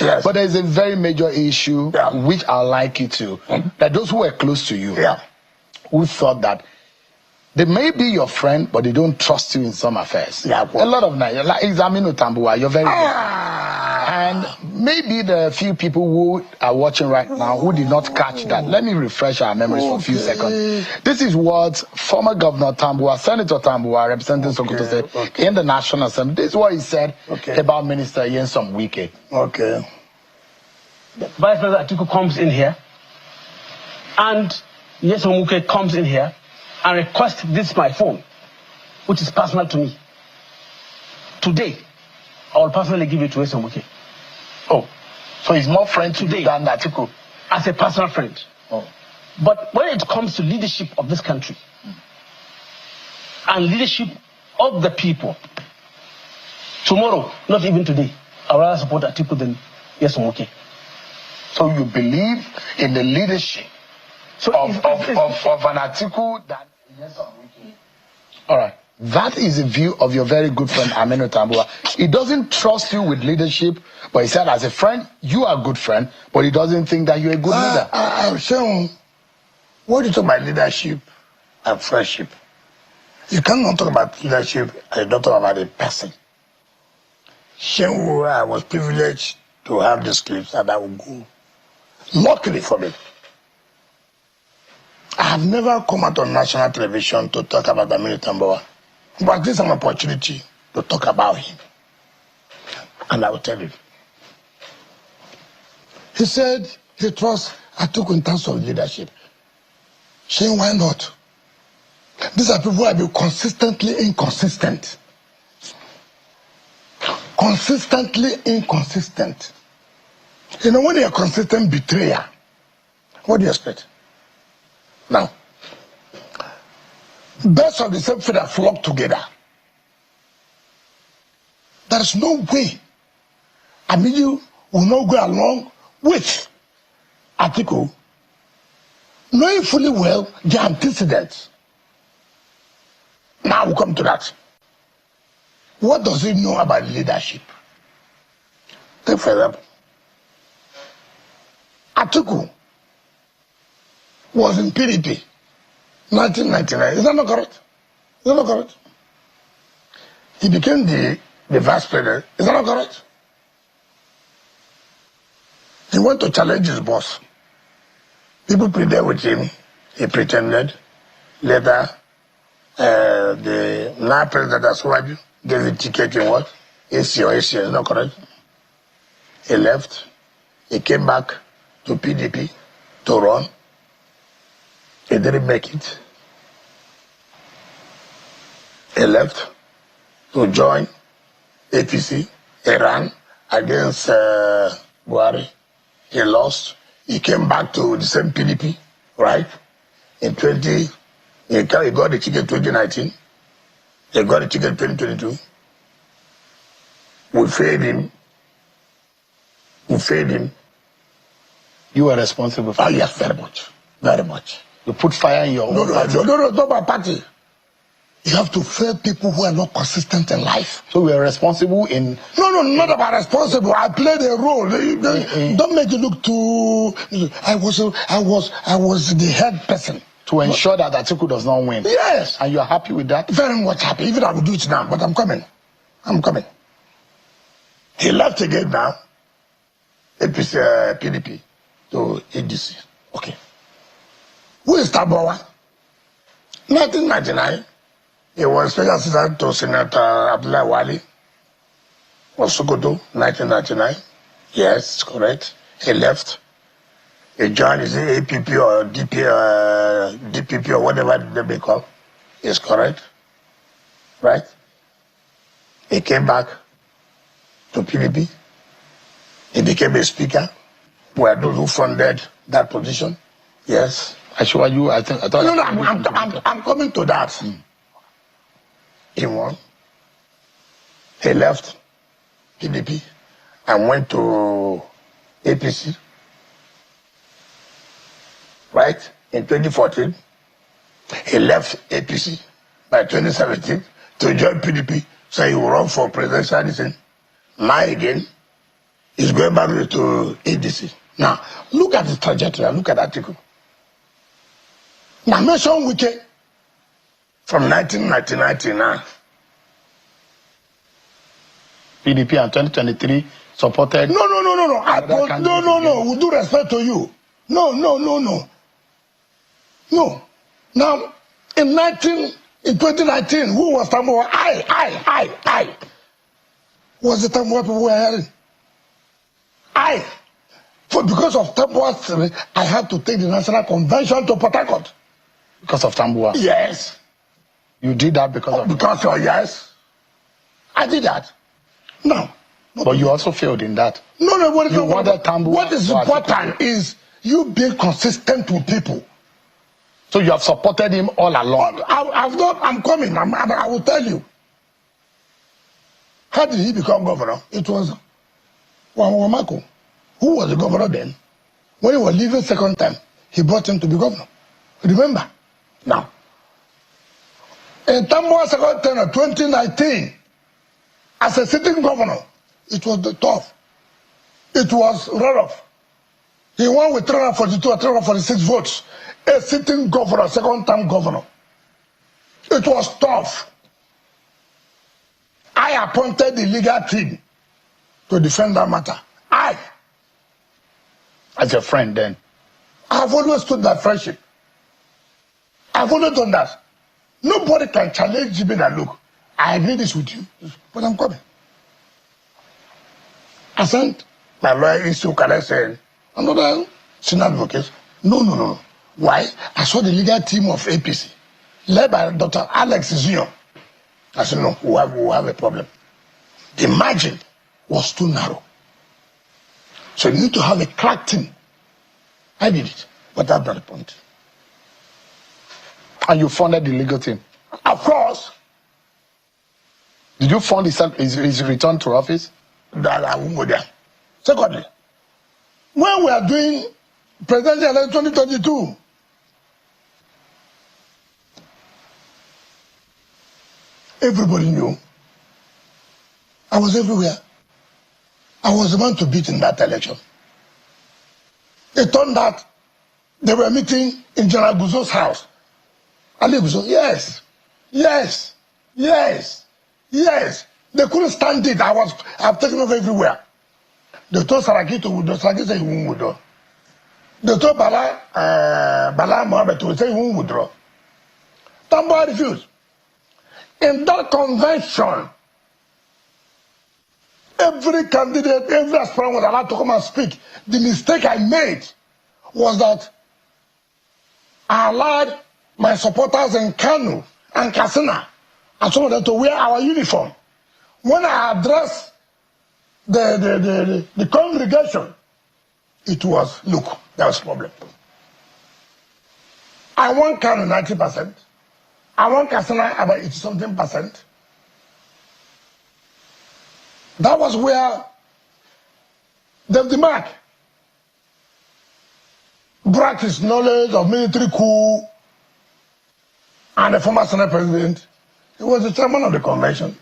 Yes. But there is a very major issue which I'd like you to, that those who were close to you, who thought that they may be your friend, but they don't trust you in some affairs. Yeah, a lot of nights, like Tambuwal, you're very good. And maybe there are a few people who are watching right now who did not catch that. Let me refresh our memories for a few seconds. This is what former Governor Tambuwal, Senator Tambuwal, representing Sokoto, said in the National Assembly. This is what he said about Minister Nyesom Wike. Okay. Vice President Atiku comes in here, and Nyesom Wike comes in here and requests this my phone, which is personal to me. Today, I will personally give it to Nyesom Wike. Oh, so he's more friend today than Atiku? As a personal friend. Oh. But when it comes to leadership of this country, and leadership of the people, tomorrow, not even today, I would rather support Atiku than Nyesom Wike. So you believe in the leadership of an Atiku than Nyesom Wike? All right. That is the view of your very good friend Aminu Tambuwal. He doesn't trust you with leadership, but he said as a friend, you are a good friend, but he doesn't think that you're a good leader. I'm saying, what you talk about leadership and friendship? You cannot talk about leadership and don't talk about a person. I was privileged to have these clips and I will go. Luckily for me, I have never come out on national television to talk about Aminu Tambuwal. But this is an opportunity to talk about him. And I will tell you. He said he trusts Atiku in terms of leadership. Saying why not? These are people who have been consistently inconsistent. Consistently inconsistent. You know, when you're a consistent betrayer, what do you expect? Now, birds of the same feather flock together. There is no way Aminu will not go along with Atiku, knowing fully well the antecedents. Now we'll come to that. What does he know about leadership? Take for example, Atiku was in PDP 1999. Is that not correct? Is that not correct? He became the vice president. Is that not correct? He went to challenge his boss. People pleaded with him. He pretended. Later, the now president Asuwaju gave him ticket in what? AC or AC, is not correct? He left. He came back to PDP to run. He didn't make it. He left to join APC. He ran against Buhari. He lost. He came back to the same PDP, right? He got the ticket in 2019. He got the ticket in 2022. We failed him. We failed him. You were responsible for it? Yes, very much. Very much. You put fire in your own party? No, not my party. You have to fail people who are not consistent in life. So we are responsible in... No, not about responsible. I played a role. Don't make it look too... I was the head person. To ensure that Atiku does not win? Yes. And you are happy with that? Very much happy. Even I will do it now, but I'm coming. I'm coming. He left again now. APC, PDP to ADC. Okay. Who is Tambuwal? 1999. He was special assistant to Senator Abdullah Wali. Was Sokoto, 1999. Yes, correct. He left. He joined his APP or DPP or whatever they may call. Yes, correct. Right? He came back to PDP. He became a speaker. Were those who funded that position. Yes. I thought... No, I'm coming to that. He won. He left PDP and went to APC. Right? In 2014, he left APC by 2017 to join PDP, so he will run for presidential. Now again, He's going back to ADC. Now, look at the trajectory. Look at Atiku. Now, mention Wike from 1999 to now. PDP and 2023 supported. No. No. With due respect to you. No. Now, in 2019, who was Tambuwal? I. Was the Tambuwal people were hearing? Because of Tambuwal, I had to take the National Convention to Port Harcourt. Because of Tambuwal? Yes. You did that because of... Because of, yes. I did that. No. But you also failed in that. No. What is important is you being consistent with people. So you have supported him all along. I'm coming. I will tell you. How did he become governor? It was Wamako, who was the governor then. When he was leaving second time, he brought him to be governor. Remember? Now, in Tambuwal second term of 2019, as a sitting governor, it was tough. It was rough. He won with 342 or 346 votes. A sitting governor, second-term governor. It was tough. I appointed the legal team to defend that matter. As your friend then? I've always stood that friendship. I've always done that. Nobody can challenge me that, look, I agree this with you, but I'm coming. I sent my lawyer issue, can I say, another senior advocate. No. Why? I saw the legal team of APC, led by Dr. Alex Zion. I said, no, we have a problem. The margin was too narrow. So you need to have a crack team. I did it, but that's not the point. And you funded the legal team? Of course. Did you fund his return to office? That I won't go there. Secondly, when we are doing presidential election 2022, everybody knew. I was everywhere. I was the man to beat in that election. It turned out they were meeting in General Guzo's house. Ali Guzo, yes. They couldn't stand it. I've taken off everywhere. They told Saraki to withdraw. Saraki said he won't withdraw. They told Bala Mohammed to say he won't withdraw. Tambuwal refused. In that convention, every candidate, every aspirant was allowed to come and speak. The mistake I made was that I allowed my supporters in Kanu and Katsina and some of them to wear our uniform. When I addressed the congregation, it was, look, there was a problem. I want Kanu 90%. I want Katsina about 80-something%. That was where the mark brought his knowledge of military coup and the former Senate president. He was the chairman of the convention.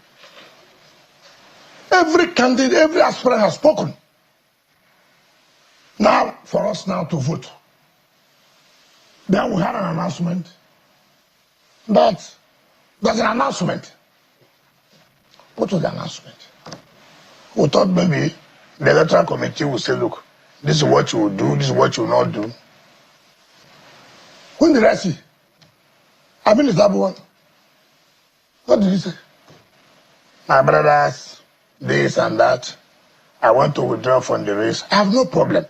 Every candidate, every aspirant has spoken. Now, for us now to vote. Then we had an announcement that there's an announcement. What was the announcement? We thought maybe the electoral committee would say, look, this is what you will do, this is what you will not do. When did I see? I mean, it's that one. What did he say? My brothers, this and that. I want to withdraw from the race. I have no problem.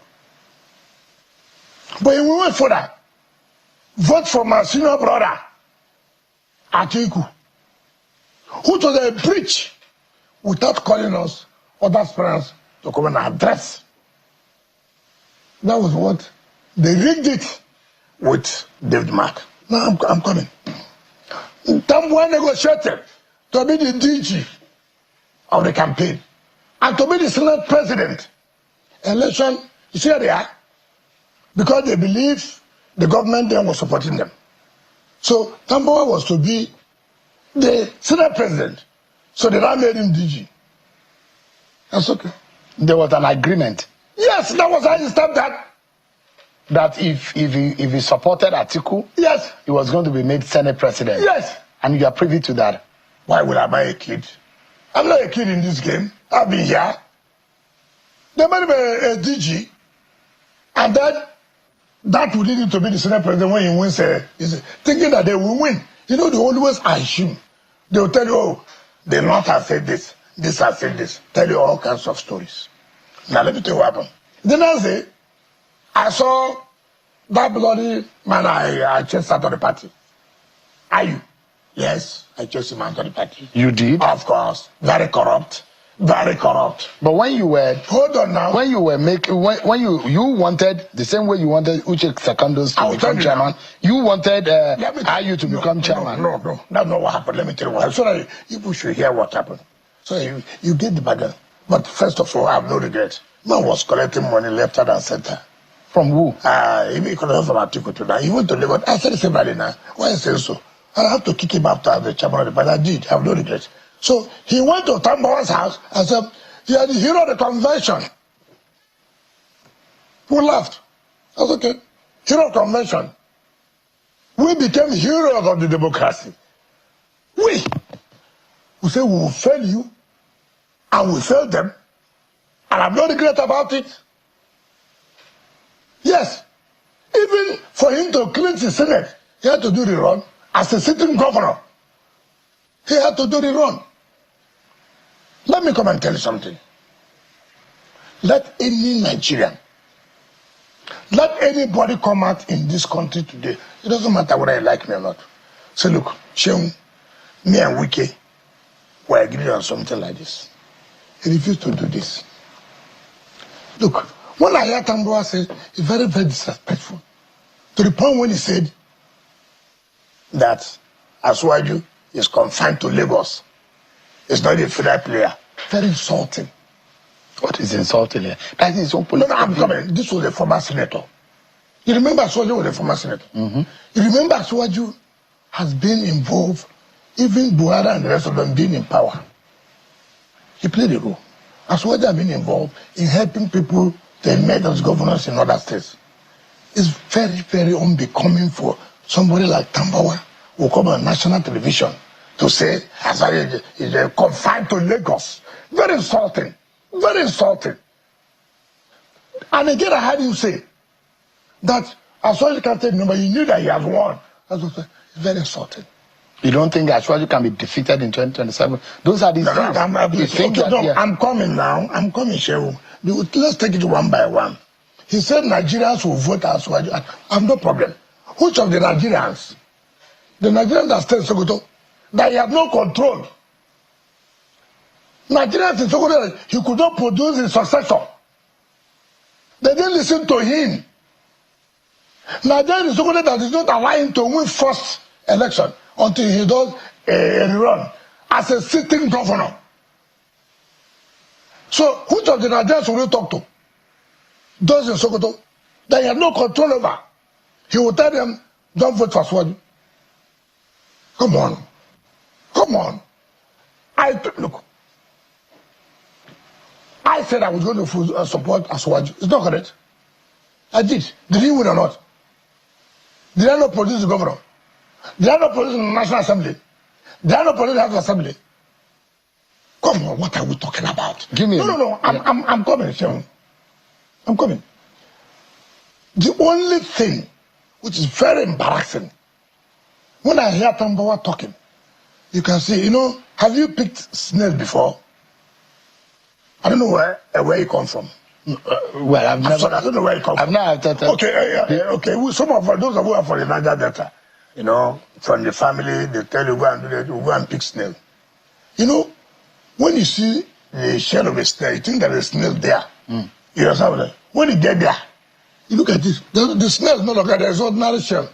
But if we went further, vote for my senior brother, Atiku, who told them preach without calling us other aspirants to come and address. That was what they rigged it with David Mark. Now I'm coming. Tambuwal negotiated to be the DG of the campaign and to be the Senate president. Election, you see how they are? Because they believe the government then was supporting them. So Tambuwal was to be the Senate president. So they now made him DG. That's okay. There was an agreement. Yes, that was how he stopped that. That if he supported Atiku, yes, he was going to be made Senate president. Yes. And you are privy to that. Why would I buy a kid? I'm not a kid in this game. I've been here. They made me a DG. And that would need to be the Senate president when he wins, thinking that they will win. You know, they always assume. They will tell you, oh, the North has said this has said this. Tell you all kinds of stories. Now, let me tell you what happened. Then I say, I saw that bloody man I chased out of the party. Are you? Yes, I chased him out of the party. You did? Of course. Very corrupt. Very corrupt. But when you were... Hold on now. When you were making... When you wanted... The same way you wanted Uche Secondos to become chairman, you wanted Ayu to become chairman. No. That's not what happened. Let me tell you what. So that people should hear what happened. So you get the bargain. But first of all, I have no regret. Man was collecting money left, right, and center. From who? He collected from Atiku to that. He went to Lagos. I said somebody now. Why you say so? I have to kick him after the chairman of the party. I did. I have no regret. So he went to Tambuwal's house and said, "You are the hero of the convention." We laughed. That's okay. Hero of convention. We became heroes of the democracy. We say we will fail you, and we failed them, and I have no regret about it. Yes. Even for him to cleanse the Senate, he had to do the run. As a sitting governor, he had to do the run. Let me come and tell you something. Let any Nigerian, let anybody come out in this country today, it doesn't matter whether you like me or not, say, look, Sheung, me and Wike were agreed on something like this. He refused to do this. Look, when I hear Tambuwal say, it's very, very disrespectful. To the point when he said that Asuwaju is confined to Lagos. It's not a federal player. Very insulting. What is insulting here? That is so political. No, I'm coming. This was a former senator. You remember Asuwaju was a former senator? Mm-hmm. You remember Asuwaju has been involved, even Buhari and the rest of them being in power. He played a role. Asuwaju has been involved in helping people to emerge as governors in other states. It's very, very unbecoming for somebody like Tambuwal who come on national television to say Asuwaju is confined to Lagos. Very insulting. Very insulting. And again, I heard him say that Asuwaju can't take number. You knew that he has won. That's what, it's very insulting. You don't think Asuwaju can be defeated in 2027? Those are the things. I'm coming now. I'm coming, Shehu. Let's take it one by one. He said Nigerians will vote Asuwaju. I have no problem. Which of the Nigerians? The Nigerians that stay in Sokoto, that he had no control. Nigerians in Sokoto, he could not produce his successor. They didn't listen to him. Nigerians in Sokoto that is not allowing to win first election until he does a run as a sitting governor. So, which of the Nigerians will you talk to? Those in Sokoto that he had no control over. He will tell them, don't vote for Asuwaju. Come on. Come on. Look. I said I was going to support Asuwaju. It's not correct. I did. Did he win or not? Did I not produce the governor? Did I not produce the National Assembly? Did I not produce the House Assembly? Come on, what are we talking about? Give me No. I'm coming, Sean. I'm coming. The only thing which is very embarrassing, when I hear Tambuwal talking, you can see, have you picked snail before? I don't know where you come from. Well, I've never. I don't know where you come from. I've never. Okay. Some of those who are from the Niger Delta, from the family, they tell you go and do that. You go and pick snail. When you see the shell of a snail, you think that there's a snail there. Mm. You understand? When you get there, you look at this. The snail is not like that. There's ordinary shell.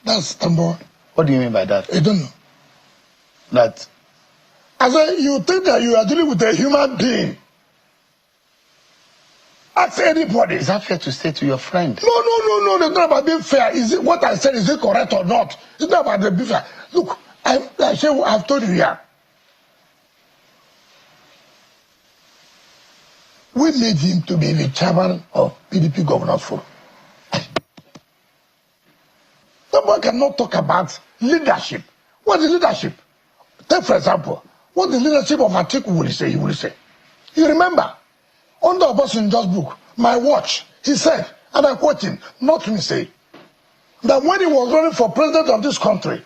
That's Tambuwal. What do you mean by that? I don't know. That. As you think that you are dealing with a human being. Ask anybody. Is that fair to say to your friend? No. It's not about being fair. Is it what I said? Is it correct or not? It's not about being fair. Look, I've told you here. we made him to be the chairman of PDP Governors Forum. Someone cannot talk about leadership. What is leadership? Take, for example, what the leadership of Atiku will say? He will say. You remember, under Obasanjo's book, My Watch, he said, and I quote him, not me say, that when he was running for president of this country,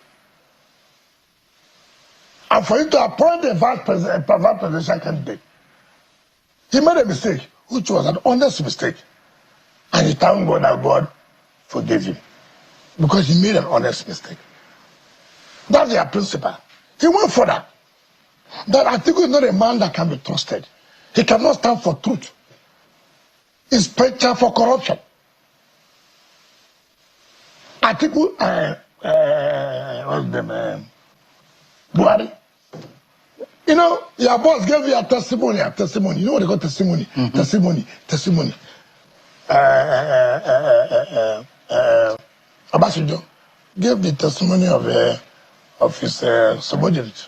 and for him to appoint a vice presidential candidate, he made a mistake, which was an honest mistake. And he thanked God that God forgave him. Because he made an honest mistake. That's their principle. He went further. That Atiku is not a man that can be trusted. He cannot stand for truth. He's preacher for corruption. Atiku, what's the name? Buhari. You know, your boss gave you a testimony. You know what they call testimony? Testimony. Obasanjo gave the testimony of his subordinate.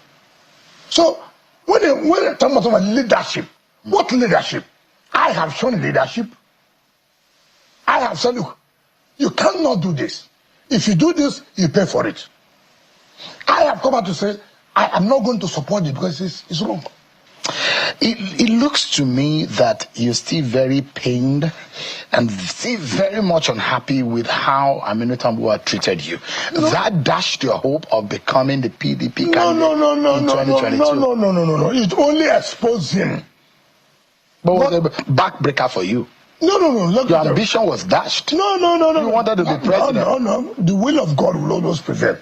So when they talk about leadership, what leadership? I have shown leadership. I have said, look, you cannot do this. If you do this, you pay for it. I have come out to say, I am not going to support it because it's wrong. It looks to me that you're still very pained and still very much unhappy with how Aminu Tambuwal treated you. No. That dashed your hope of becoming the PDP candidate in 2022. No. It only exposed him. But was a backbreaker for you. No. Your ambition was dashed. No. You wanted to be president. No. The will of God will always prevail.